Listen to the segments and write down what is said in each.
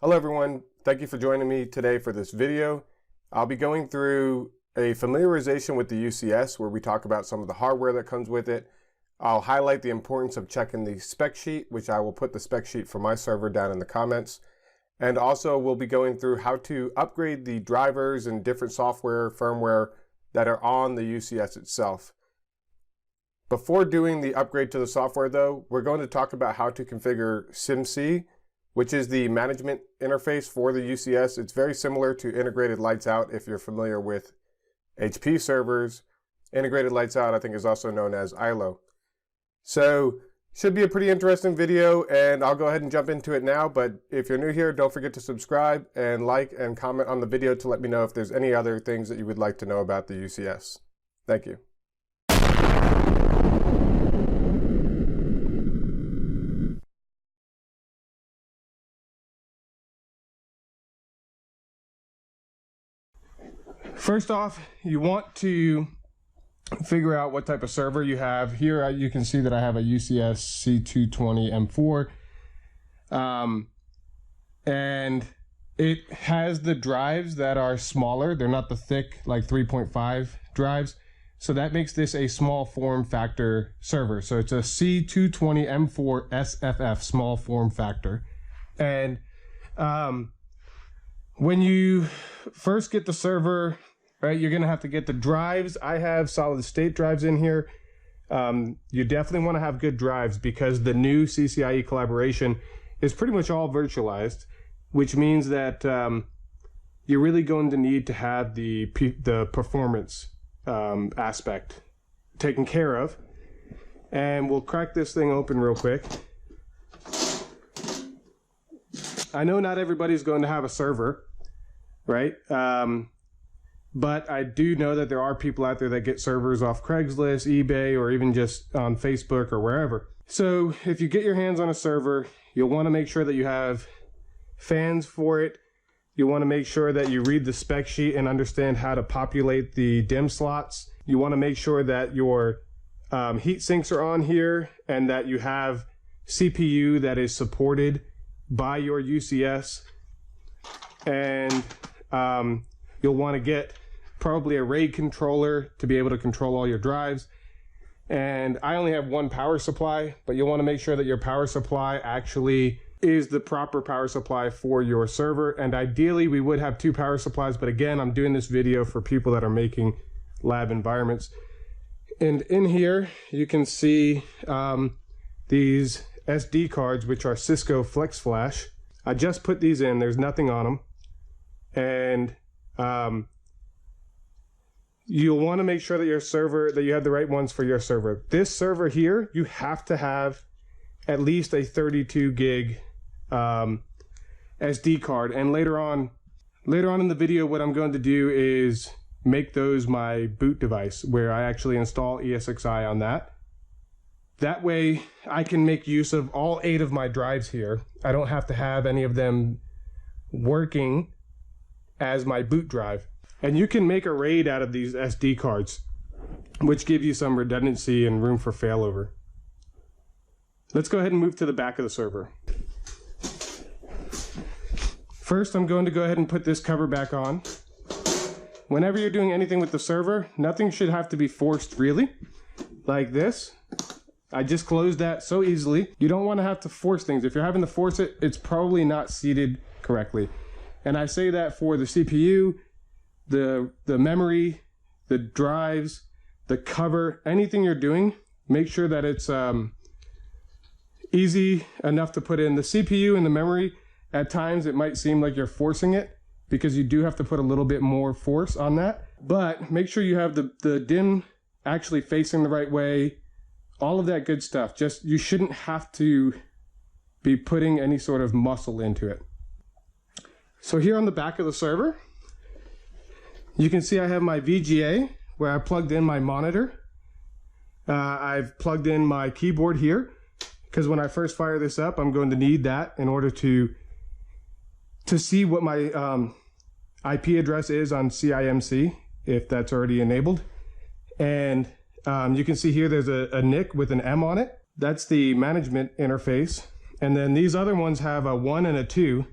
Hello everyone, thank you for joining me today for this video. I'll be going through a familiarization with the UCS where we talk about some of the hardware that comes with it. I'll highlight the importance of checking the spec sheet, which I will put the spec sheet for my server down in the comments. And also we'll be going through how to upgrade the drivers and different software, firmware that are on the UCS itself. Before doing the upgrade to the software though, we're going to talk about how to configure CIMC, which is the management interface for the UCS. It's very similar to Integrated Lights Out if you're familiar with HP servers. Integrated Lights Out I think is also known as ILO. So should be a pretty interesting video and I'll go ahead and jump into it now, but if you're new here, don't forget to subscribe and like and comment on the video to let me know if there's any other things that you would like to know about the UCS. Thank you. First off, you want to figure out what type of server you have. Here you can see that I have a UCS C220 M4. And it has the drives that are smaller. They're not the thick like 3.5 drives. So that makes this a small form factor server. So it's a C220 M4 SFF small form factor. And when you first get the server, right, you're gonna have to get the drives. I have solid state drives in here. You definitely wanna have good drives because the new Ccie collaboration is pretty much all virtualized, which means that you're really going to need to have the performance aspect taken care of. And we'll crack this thing open real quick. I know not everybody's going to have a server, right? But I do know that there are people out there that get servers off Craigslist, eBay, or even just on Facebook or wherever. So if you get your hands on a server, you'll want to make sure that you have fans for it. You want to make sure that you read the spec sheet and understand how to populate the DIMM slots. You want to make sure that your heat sinks are on here and that you have CPU that is supported by your UCS. And you'll want to get probably a RAID controller to be able to control all your drives. And I only have one power supply, but you'll want to make sure that your power supply actually is the proper power supply for your server. And ideally we would have two power supplies, but again, I'm doing this video for people that are making lab environments. And in here you can see these SD cards, which are Cisco Flex Flash. I just put these in, there's nothing on them. And you'll want to make sure that your server, that you have the right ones for your server. This server here, you have to have at least a 32 gig SD card. And later on in the video, what I'm going to do is make those my boot device, where I actually install ESXi on that. That way I can make use of all 8 of my drives here. I don't have to have any of them working as my boot drive. And you can make a RAID out of these SD cards, which give you some redundancy and room for failover. Let's go ahead and move to the back of the server. First, I'm going to go ahead and put this cover back on. Whenever you're doing anything with the server, nothing should have to be forced really, like this. I just closed that so easily. You don't want to have to force things. If you're having to force it, it's probably not seated correctly. And I say that for the CPU, the memory, the drives, the cover, anything you're doing, make sure that it's easy enough to put in. The CPU and the memory, at times it might seem like you're forcing it because you do have to put a little bit more force on that. But make sure you have the DIMM actually facing the right way. All of that good stuff. Just, you shouldn't have to be putting any sort of muscle into it. So here on the back of the server, you can see I have my VGA where I plugged in my monitor. I've plugged in my keyboard here because when I first fire this up, I'm going to need that in order to see what my IP address is on CIMC, if that's already enabled. And you can see here there's a NIC with an M on it. That's the management interface. And then these other ones have a 1 and a 2.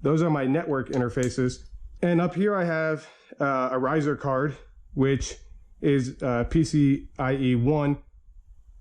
Those are my network interfaces. And up here I have a riser card, which is PCIe 1.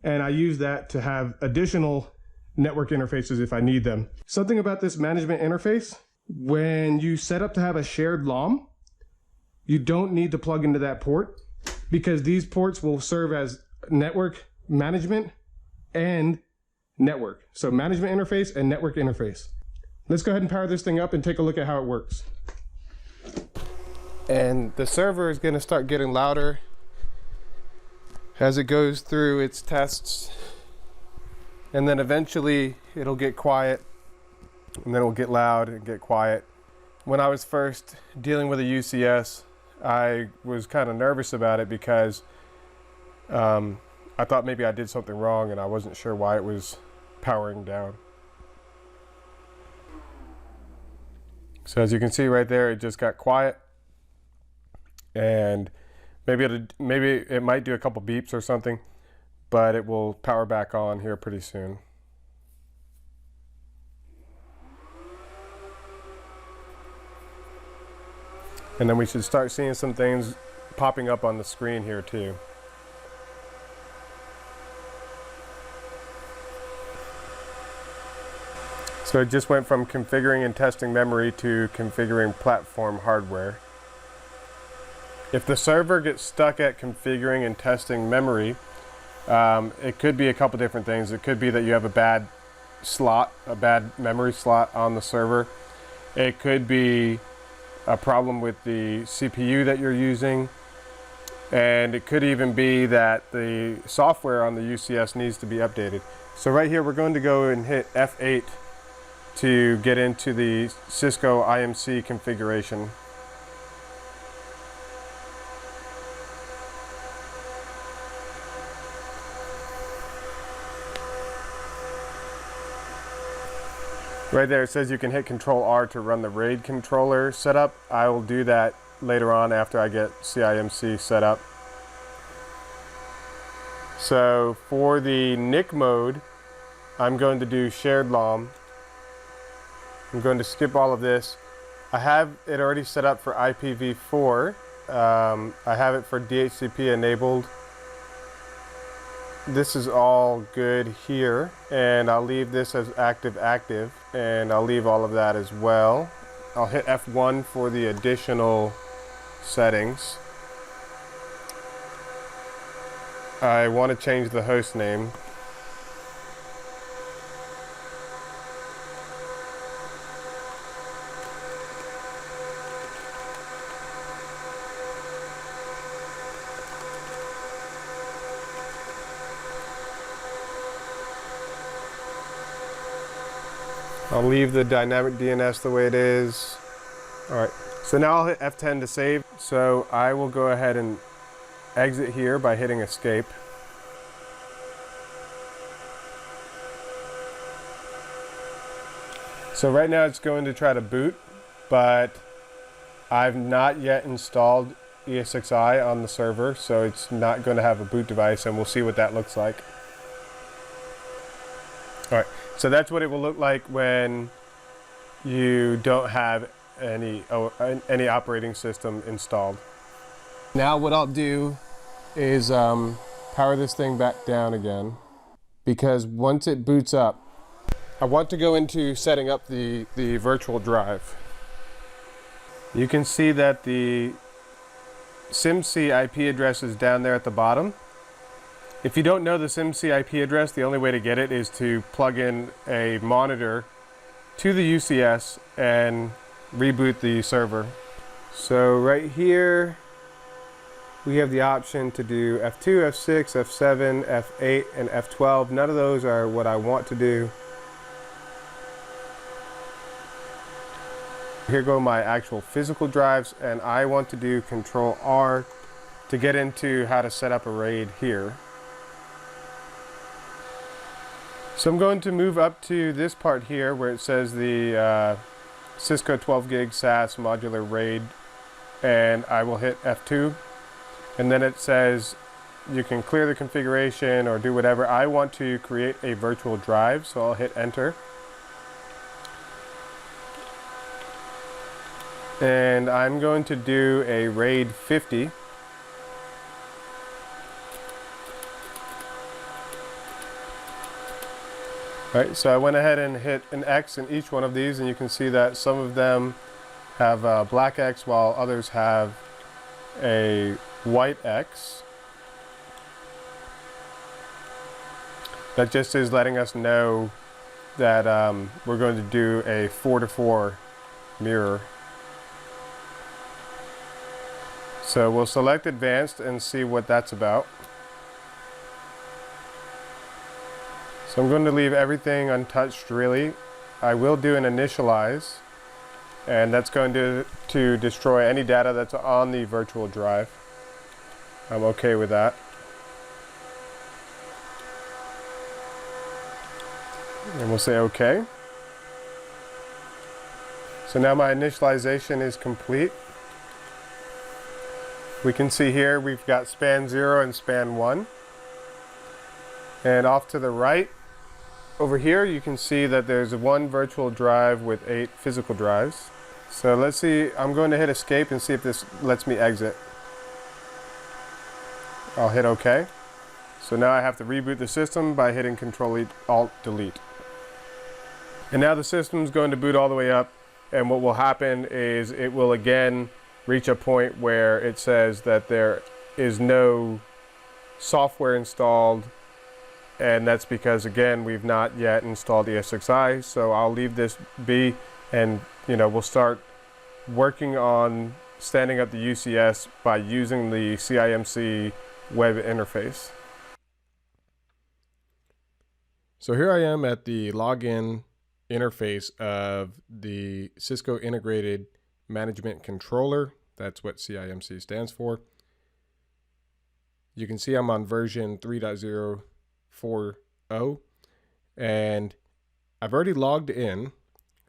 And I use that to have additional network interfaces if I need them. Something about this management interface, when you set up to have a shared LOM, you don't need to plug into that port because these ports will serve as network management and network. So management interface and network interface. Let's go ahead and power this thing up and take a look at how it works. And the server is going to start getting louder as it goes through its tests. And then eventually it'll get quiet, and then it'll get loud and get quiet. When I was first dealing with a UCS, I was kind of nervous about it because I thought maybe I did something wrong and I wasn't sure why it was powering down. So as you can see right there, it just got quiet, and maybe it might do a couple beeps or something, but it will power back on here pretty soon. And then we should start seeing some things popping up on the screen here too. So it just went from configuring and testing memory to configuring platform hardware. If the server gets stuck at configuring and testing memory, it could be a couple different things. It could be that you have a bad slot, a bad memory slot on the server. It could be a problem with the CPU that you're using. And it could even be that the software on the UCS needs to be updated. So right here, we're going to go and hit F8 to get into the Cisco IMC configuration. Right there it says you can hit Control R to run the RAID controller setup. I will do that later on after I get CIMC set up. So for the NIC mode, I'm going to do shared LOM. I'm going to skip all of this. I have it already set up for IPv4. I have it for DHCP enabled. This is all good here, and I'll leave this as active, and I'll leave all of that as well. I'll hit F1 for the additional settings. I want to change the host name. I'll leave the dynamic DNS the way it is. All right, so now I'll hit F10 to save. So I will go ahead and exit here by hitting escape. So right now it's going to try to boot, but I've not yet installed ESXi on the server, so it's not going to have a boot device, and we'll see what that looks like. All right, so that's what it will look like when you don't have any operating system installed. Now what I'll do is power this thing back down again, because once it boots up, I want to go into setting up the virtual drive. You can see that the CIMC IP address is down there at the bottom. If you don't know the CIMC IP address, the only way to get it is to plug in a monitor to the UCS and reboot the server. So right here, we have the option to do F2, F6, F7, F8, and F12. None of those are what I want to do. Here go my actual physical drives, and I want to do Control R to get into how to set up a RAID here. So I'm going to move up to this part here where it says the Cisco 12 gig SAS modular RAID, and I will hit F2, and then it says you can clear the configuration or do whatever. I want to create a virtual drive, so I'll hit enter. And I'm going to do a RAID 50. All right, so I went ahead and hit an X in each one of these, and you can see that some of them have a black X while others have a white X. That just is letting us know that we're going to do a 4-to-4 mirror. So we'll select advanced and see what that's about. So I'm going to leave everything untouched really. I will do an initialize, and that's going to destroy any data that's on the virtual drive. I'm okay with that. And we'll say okay. So now my initialization is complete. We can see here we've got span 0 and span 1. And off to the right, over here you can see that there's one virtual drive with 8 physical drives. So let's see, I'm going to hit escape and see if this lets me exit. I'll hit OK. So now I have to reboot the system by hitting Control-Alt-Delete. And now the system's going to boot all the way up, and what will happen is it will again reach a point where it says that there is no software installed, and that's because again we've not yet installed ESXi. So I'll leave this be, and we'll start working on standing up the UCS by using the CIMC web interface. So here I am at the login interface of the Cisco Integrated Management Controller. That's what CIMC stands for. You can see I'm on version 3.040, and I've already logged in.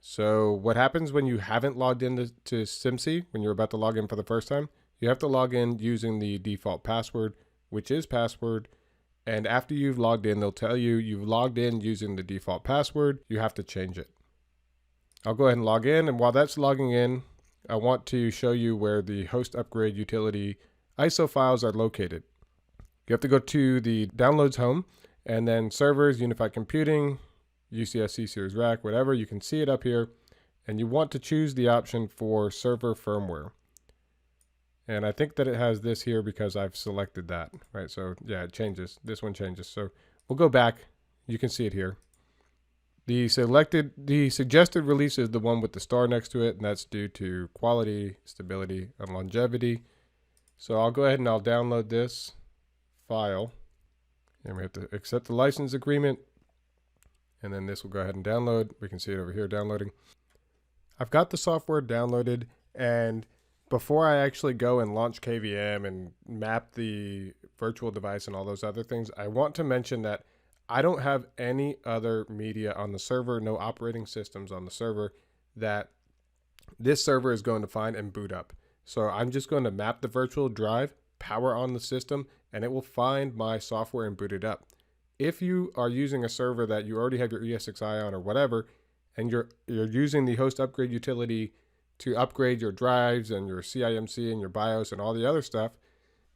So what happens when you haven't logged in to CIMC, when you're about to log in for the first time, you have to log in using the default password, which is password. And after you've logged in, they'll tell you you've logged in using the default password. You have to change it. I'll go ahead and log in. And while that's logging in, I want to show you where the Host Upgrade Utility ISO files are located. You have to go to the Downloads home, and then Servers, Unified Computing, UCS C-Series Rack, whatever. You can see it up here. And you want to choose the option for Server Firmware. And I think that it has this here because I've selected that, right? So yeah, it changes. This one changes. So we'll go back. You can see it here. The suggested release is the one with the star next to it, and that's due to quality, stability, and longevity. So I'll go ahead and I'll download this file, and we have to accept the license agreement, and then this will go ahead and download. We can see it over here downloading. I've got the software downloaded, and before I actually go and launch KVM and map the virtual device and all those other things, I want to mention that I don't have any other media on the server, no operating systems on the server that this server is going to find and boot up. So I'm just going to map the virtual drive, power on the system, and it will find my software and boot it up. If you are using a server that you already have your ESXi on or whatever, and you're using the Host Upgrade Utility to upgrade your drives and your CIMC and your BIOS and all the other stuff,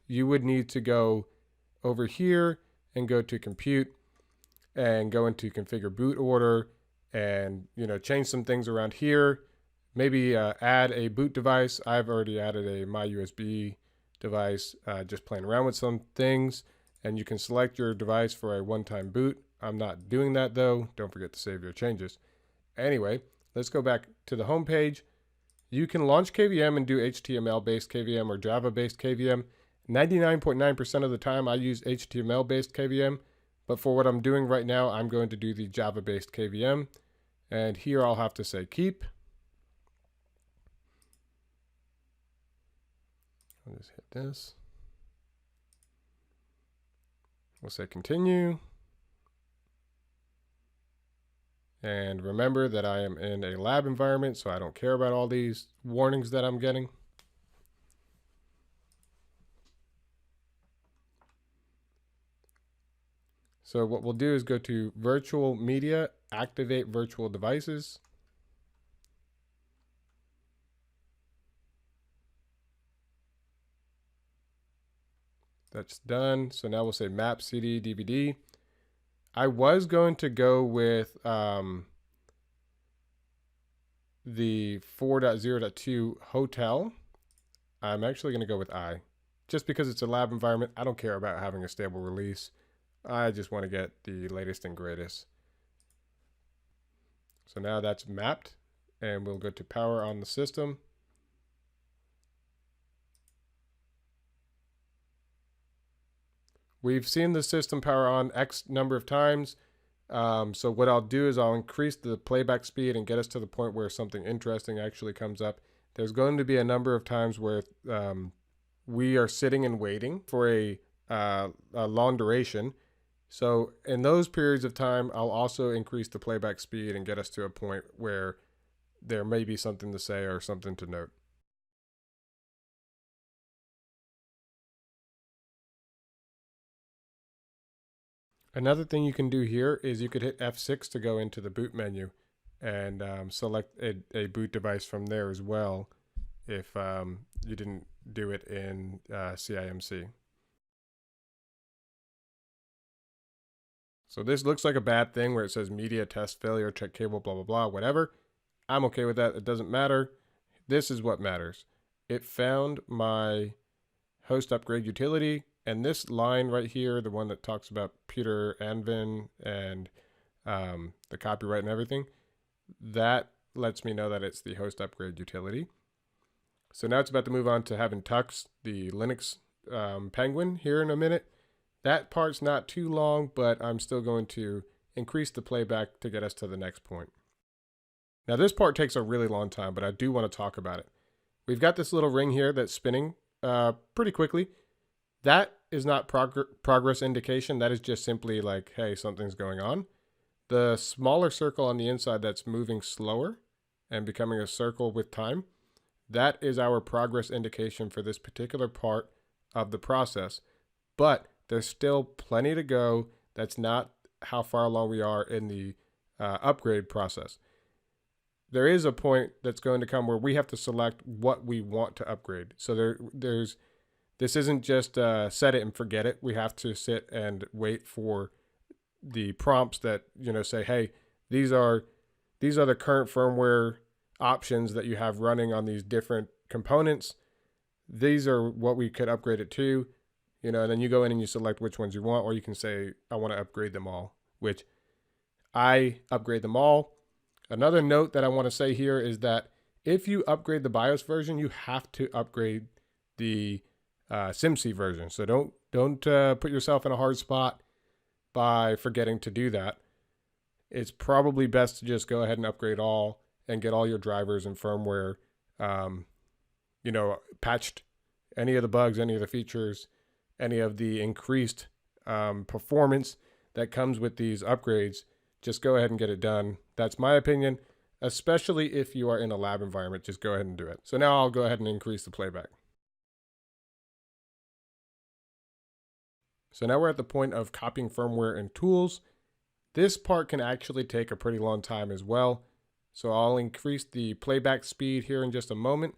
you would need to go over here and go to Compute and go into Configure Boot Order and change some things around here. Maybe add a boot device. I've already added a MyUSB device, just playing around with some things, and you can select your device for a one-time boot. I'm not doing that though. Don't forget to save your changes. Anyway, let's go back to the home page. You can launch KVM and do HTML-based KVM or Java-based KVM. 99.9% of the time I use HTML-based KVM, but for what I'm doing right now, I'm going to do the Java-based KVM. And here I'll have to say keep. I'll just hit this. We'll say continue. And remember that I am in a lab environment, so I don't care about all these warnings that I'm getting. So what we'll do is go to Virtual Media, Activate Virtual Devices. That's done. So now we'll say map CD DVD. I was going to go with the 4.0.2 hotel. I'm actually going to go with I. Just because it's a lab environment, I don't care about having a stable release. I just want to get the latest and greatest. So now that's mapped, and we'll go to power on the system. We've seen the system power on X number of times. So what I'll do is I'll increase the playback speed and get us to the point where something interesting actually comes up. There's going to be a number of times where we are sitting and waiting for a long duration. So in those periods of time, I'll also increase the playback speed and get us to a point where there may be something to say or something to note. Another thing you can do here is you could hit F6 to go into the boot menu and select a boot device from there as well if you didn't do it in CIMC. So this looks like a bad thing where it says media test failure, check cable, blah, blah, blah, whatever. I'm okay with that. It doesn't matter. This is what matters. It found my Host Upgrade Utility, and this line right here, the one that talks about Peter Anvin and the copyright and everything, that lets me know that it's the Host Upgrade Utility. So now it's about to move on to having Tux, the Linux Penguin, here in a minute. That part's not too long, but I'm still going to increase the playback to get us to the next point. Now this part takes a really long time, but I do want to talk about it. We've got this little ring here that's spinning pretty quickly. That is not progress indication. That is just simply like, hey, something's going on. The smaller circle on the inside that's moving slower and becoming a circle with time, that is our progress indication for this particular part of the process. But there's still plenty to go. That's not how far along we are in the upgrade process. There is a point that's going to come where we have to select what we want to upgrade. So this isn't just set it and forget it. We have to sit and wait for the prompts that, say, hey, these are the current firmware options that you have running on these different components. These are what we could upgrade it to, and then you go in and you select which ones you want, or you can say, I want to upgrade them all, which I upgrade them all. Another note that I want to say here is that if you upgrade the BIOS version, you have to upgrade the CIMC version. So don't put yourself in a hard spot by forgetting to do that. It's probably best to just go ahead and upgrade all and get all your drivers and firmware, patched. Any of the bugs, any of the features, any of the increased performance that comes with these upgrades, just go ahead and get it done. That's my opinion, especially if you are in a lab environment. Just go ahead and do it. So now I'll go ahead and increase the playback. So now we're at the point of copying firmware and tools. This part can actually take a pretty long time as well. So I'll increase the playback speed here in just a moment.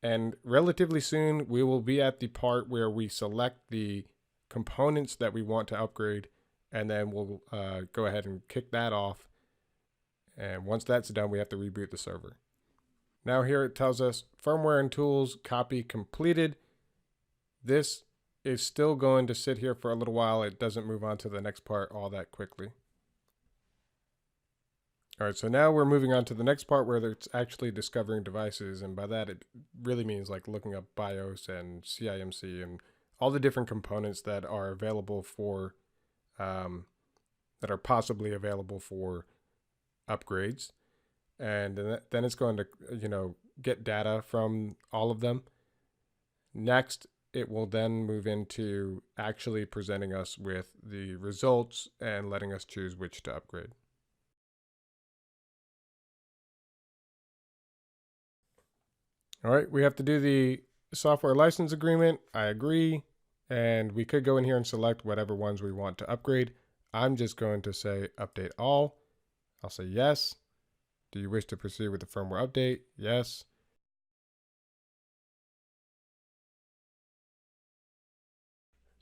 And relatively soon, we will be at the part where we select the components that we want to upgrade. And then we'll go ahead and kick that off. And once that's done, we have to reboot the server. Now here it tells us firmware and tools copy completed. This is still going to sit here for a little while. It doesn't move on to the next part all that quickly. All right, so now we're moving on to the next part where it's actually discovering devices. And by that, it really means like looking up BIOS and CIMC and all the different components that are available for, that are possibly available for upgrades. And then it's going to, get data from all of them. Next, it will then move into actually presenting us with the results and letting us choose which to upgrade. All right, we have to do the software license agreement. I agree. And we could go in here and select whatever ones we want to upgrade. I'm just going to say update all. I'll say yes. Do you wish to proceed with the firmware update? Yes.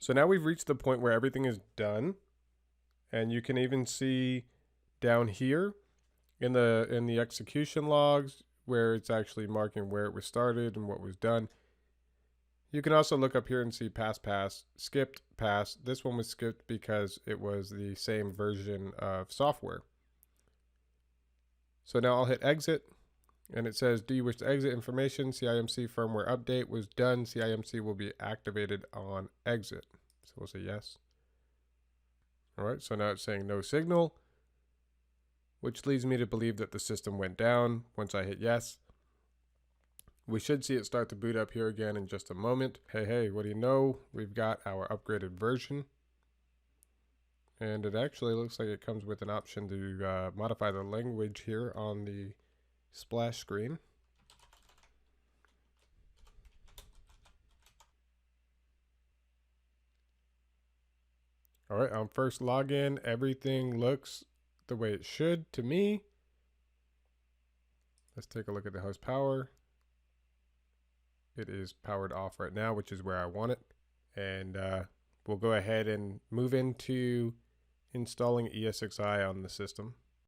So now we've reached the point where everything is done, and you can even see down here in the execution logs where it's actually marking where it was started and what was done. You can also look up here and see pass, skipped, pass. This one was skipped because it was the same version of software. So now I'll hit exit, and it says, do you wish to exit information? CIMC firmware update was done. CIMC will be activated on exit. So we'll say yes. All right, so now it's saying no signal, which leads me to believe that the system went down once I hit yes. We should see it start to boot up here again in just a moment. Hey, what do you know? We've got our upgraded version. And it actually looks like it comes with an option to modify the language here on the splash screen. All right, on first login, everything looks the way it should to me. Let's take a look at the host power. It is powered off right now, which is where I want it. And we'll go ahead and move into installing ESXi on the system.